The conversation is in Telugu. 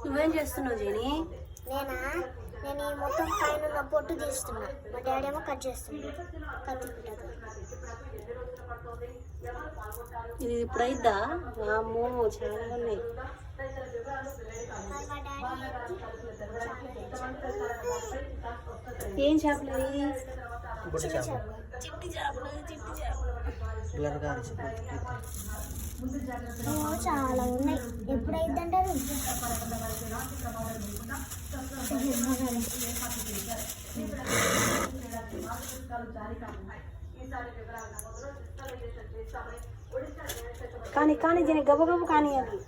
నువ్వేం చేస్తున్నావు జేని? నేనా? నేను ఈ మొత్తం పైన ఉన్న పొట్టు తీస్తున్నా, మా డాడీ ఏమో కట్ చేస్తున్నా. ఇది ఇప్పుడు అయిద్దా? అమ్మో చాలా ఉన్నాయి. ఏం చేపలు ఇవి? చిట్టి చేపలు. చాలా ఉన్నాయి. ఎప్పుడైందంటారు? కానీ కానీ దీన్ని గబగబు కానీ అది